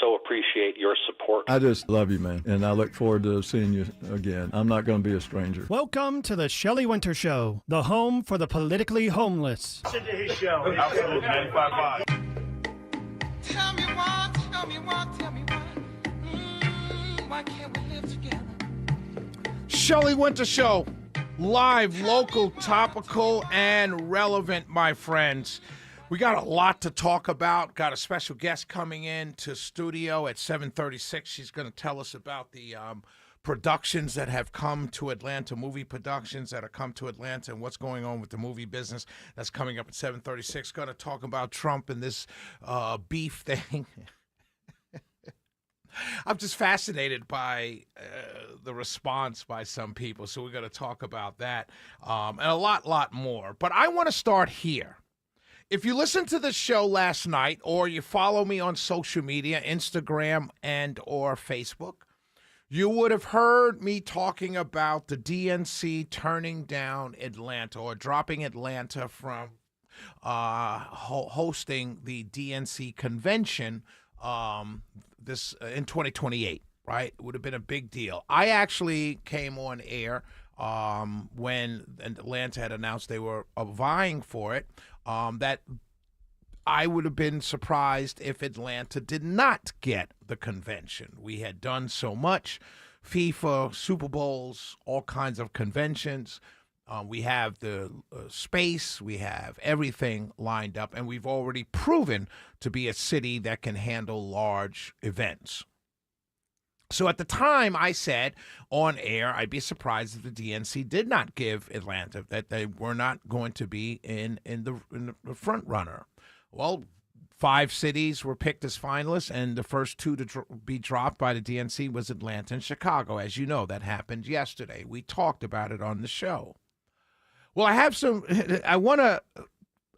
so appreciate your support. I just love you, man, and I look forward to seeing you again. I'm not going to be a stranger. Welcome to the Shelley Winter Show, the home for the politically homeless. Listen to his show. Absolutely, 95.5. Tell me why, tell me why, tell me why. Why can't we live together? Shelley Winter Show, live, local, topical, and relevant, my friends. We got a lot to talk about. Got a special guest coming in to studio at 7:36. She's going to tell us about the productions that have come to Atlanta, movie productions that have come to Atlanta, and what's going on with the movie business. That's coming up at 7:36. Going to talk about Trump and this beef thing. I'm just fascinated by the response by some people, so we're going to talk about that and a lot more. But I want to start here. If you listened to the show last night or you follow me on social media, Instagram and or Facebook, you would have heard me talking about the DNC turning down Atlanta or dropping Atlanta from hosting the DNC convention this in 2028, right? It would have been a big deal. I actually came on air when Atlanta had announced they were vying for it, that I would have been surprised if Atlanta did not get the convention. We had done so much, FIFA, Super Bowls, all kinds of conventions. We have the space, we have everything lined up, and we've already proven to be a city that can handle large events. So at the time, I said on air, I'd be surprised if the DNC did not give Atlanta, that they were not going to be in the front runner. Well, 5 cities were picked as finalists, and the first 2 to be dropped by the DNC was Atlanta and Chicago. As you know, that happened yesterday. We talked about it on the show. Well, I want to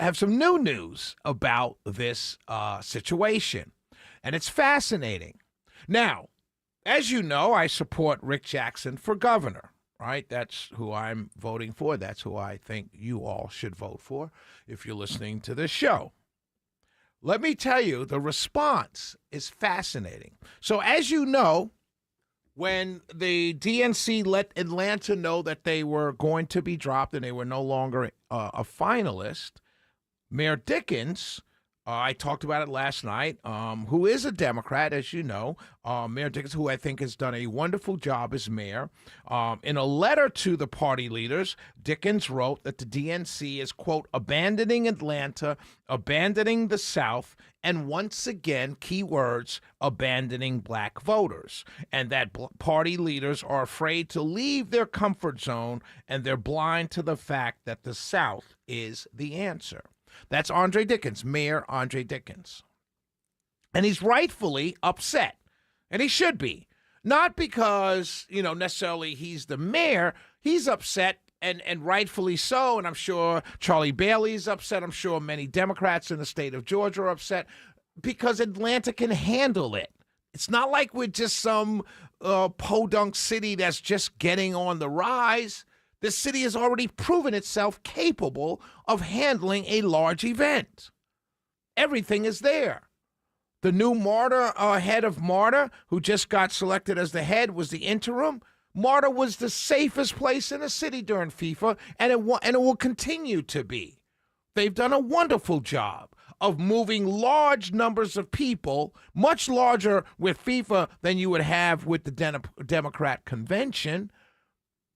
have some new news about this situation, and it's fascinating. Now, as you know, I support Rick Jackson for governor, right? That's who I'm voting for. That's who I think you all should vote for if you're listening to this show. Let me tell you, the response is fascinating. So as you know, when the DNC let Atlanta know that they were going to be dropped and they were no longer a finalist, Mayor Dickens, I talked about it last night, who is a Democrat, as you know, Mayor Dickens, who I think has done a wonderful job as mayor. In a letter to the party leaders, Dickens wrote that the DNC is, quote, abandoning Atlanta, abandoning the South, and once again, key words, abandoning black voters, and that party leaders are afraid to leave their comfort zone and they're blind to the fact that the South is the answer. That's Andre Dickens, Mayor Andre Dickens. And he's rightfully upset, and he should be. Not because, necessarily he's the mayor. He's upset, and rightfully so, and I'm sure Charlie Bailey's upset. I'm sure many Democrats in the state of Georgia are upset because Atlanta can handle it. It's not like we're just some podunk city that's just getting on the rise. This city has already proven itself capable of handling a large event. Everything is there. The new MARTA head of MARTA, who just got selected as the head, was the interim. MARTA was the safest place in the city during FIFA, and it will continue to be. They've done a wonderful job of moving large numbers of people, much larger with FIFA than you would have with the Democrat convention.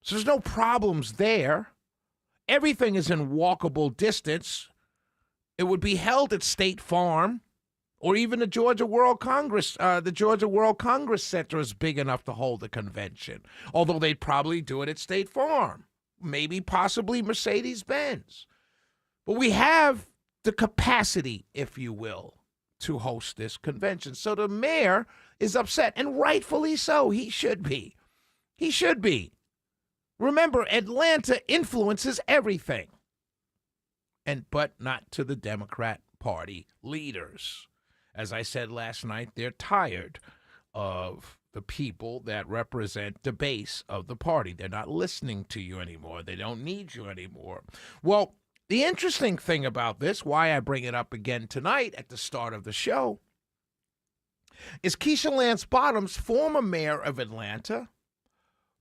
So there's no problems there. Everything is in walkable distance. It would be held at State Farm or even the Georgia World Congress. The Georgia World Congress Center is big enough to hold a convention, although they'd probably do it at State Farm, maybe possibly Mercedes-Benz. But we have the capacity, if you will, to host this convention. So the mayor is upset, and rightfully so. He should be. He should be. Remember, Atlanta influences everything, but not to the Democrat Party leaders. As I said last night, they're tired of the people that represent the base of the party. They're not listening to you anymore. They don't need you anymore. Well, the interesting thing about this, why I bring it up again tonight at the start of the show, is Keisha Lance Bottoms, former mayor of Atlanta,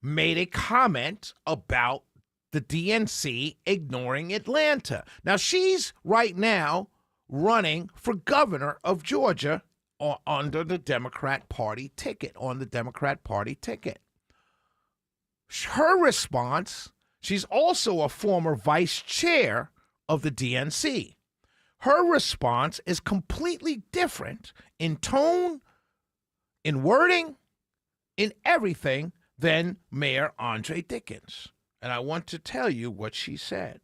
made a comment about the DNC ignoring Atlanta. Now, she's right now running for governor of Georgia under the Democrat Party ticket, Her response, she's also a former vice chair of the DNC. Her response is completely different in tone, in wording, in everything than Mayor Andre Dickens. And I want to tell you what she said.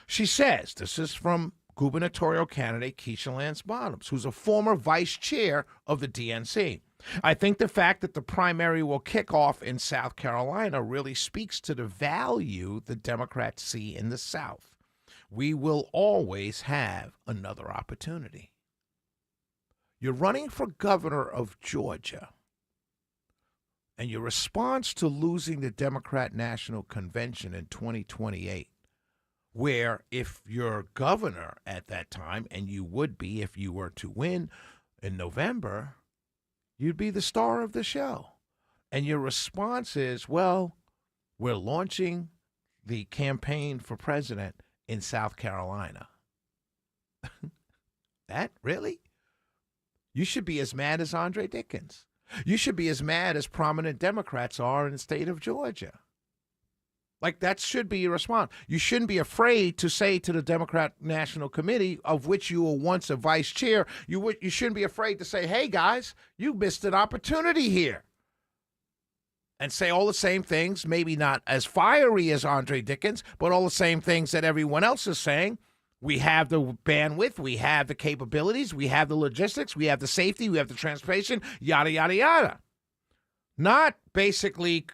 She says, this is from gubernatorial candidate Keisha Lance Bottoms, who's a former vice chair of the DNC. I think the fact that the primary will kick off in South Carolina really speaks to the value the Democrats see in the South. We will always have another opportunity. You're running for governor of Georgia, and your response to losing the Democrat National Convention in 2028, where if you're governor at that time, and you would be if you were to win in November, you'd be the star of the show. And your response is, well, we're launching the campaign for president in South Carolina. That, really? You should be as mad as Andre Dickens. You should be as mad as prominent Democrats are in the state of Georgia. Like, that should be your response. You shouldn't be afraid to say to the Democrat National Committee, of which you were once a vice chair, you shouldn't be afraid to say, hey, guys, you missed an opportunity here. And say all the same things, maybe not as fiery as Andre Dickens, but all the same things that everyone else is saying. We have the bandwidth, we have the capabilities, we have the logistics, we have the safety, we have the transportation, yada, yada, yada. Not basically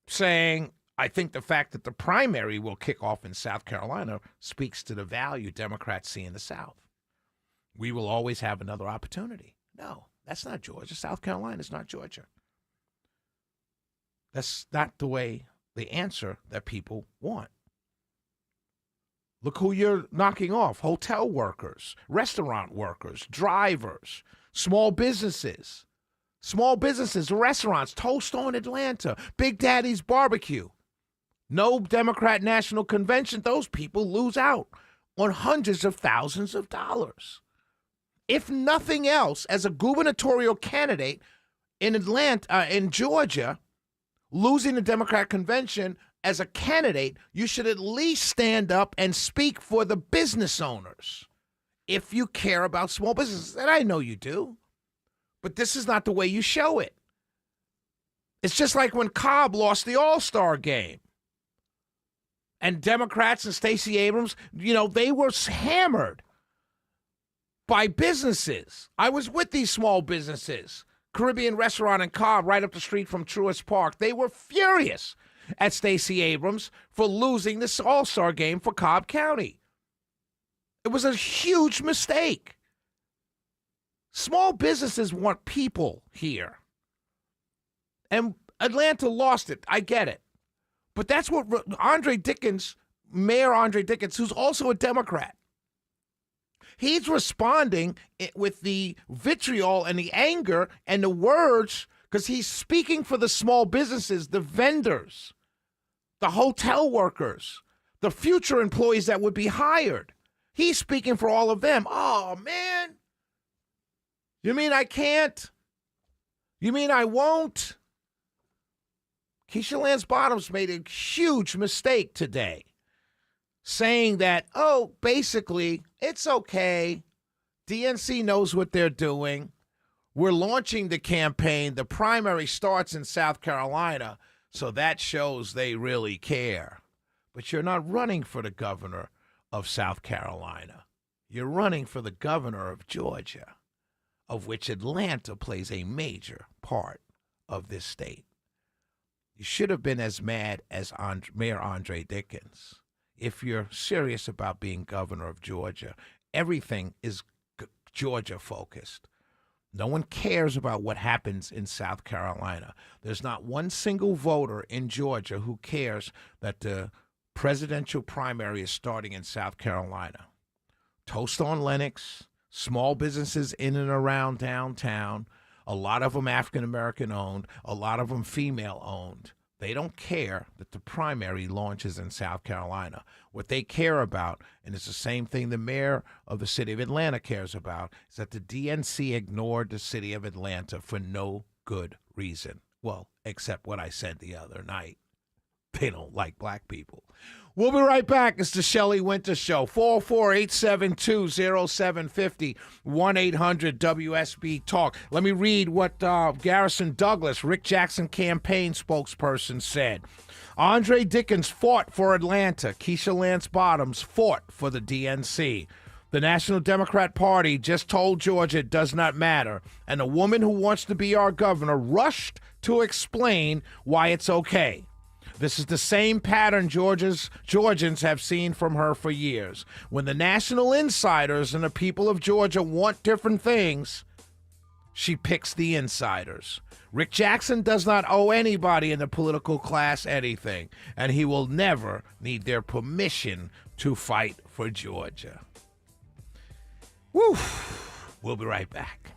saying, I think the fact that the primary will kick off in South Carolina speaks to the value Democrats see in the South. We will always have another opportunity. No, that's not Georgia. South Carolina is not Georgia. That's not the way, the answer that people want. Look who you're knocking off: hotel workers, restaurant workers, drivers, small businesses, restaurants, Toast on Atlanta, Big Daddy's Barbecue. No Democrat National Convention, those people lose out on hundreds of thousands of dollars. If nothing else, as a gubernatorial candidate in in Georgia, losing the Democrat convention as a candidate, you should at least stand up and speak for the business owners if you care about small businesses. And I know you do, but this is not the way you show it. It's just like when Cobb lost the All-Star game. And Democrats and Stacey Abrams, they were hammered by businesses. I was with these small businesses. Caribbean Restaurant in Cobb, right up the street from Truist Park. They were furious at Stacey Abrams for losing this All-Star game for Cobb County. It was a huge mistake. Small businesses want people here. And Atlanta lost it. I get it. But that's what Andre Dickens, Mayor Andre Dickens, who's also a Democrat, he's responding with the vitriol and the anger and the words because he's speaking for the small businesses, the vendors, the hotel workers, the future employees that would be hired. He's speaking for all of them. Oh, man. You mean I can't? You mean I won't? Keisha Lance Bottoms made a huge mistake today, saying that, basically, it's okay. DNC knows what they're doing. We're launching the campaign. The primary starts in South Carolina, so that shows they really care. But you're not running for the governor of South Carolina. You're running for the governor of Georgia, of which Atlanta plays a major part of this state. You should have been as mad as Mayor Andre Dickens. If you're serious about being governor of Georgia, everything is Georgia-focused. No one cares about what happens in South Carolina. There's not one single voter in Georgia who cares that the presidential primary is starting in South Carolina. Toast on Lenox, small businesses in and around downtown, a lot of them African-American owned, a lot of them female owned. They don't care that the primary launches in South Carolina. What they care about, and it's the same thing the mayor of the city of Atlanta cares about, is that the DNC ignored the city of Atlanta for no good reason. Well, except what I said the other night. They don't like black people. We'll be right back. It's the Shelley Winter Show. 448-720-0750, 1-800-WSB-TALK. Let me read what Garrison Douglas, Rick Jackson campaign spokesperson, said. Andre Dickens fought for Atlanta. Keisha Lance Bottoms fought for the DNC. The National Democrat Party just told Georgia it does not matter. And a woman who wants to be our governor rushed to explain why it's okay. This is the same pattern Georgians have seen from her for years. When the national insiders and the people of Georgia want different things, she picks the insiders. Rick Jackson does not owe anybody in the political class anything, and he will never need their permission to fight for Georgia. Woo! We'll be right back.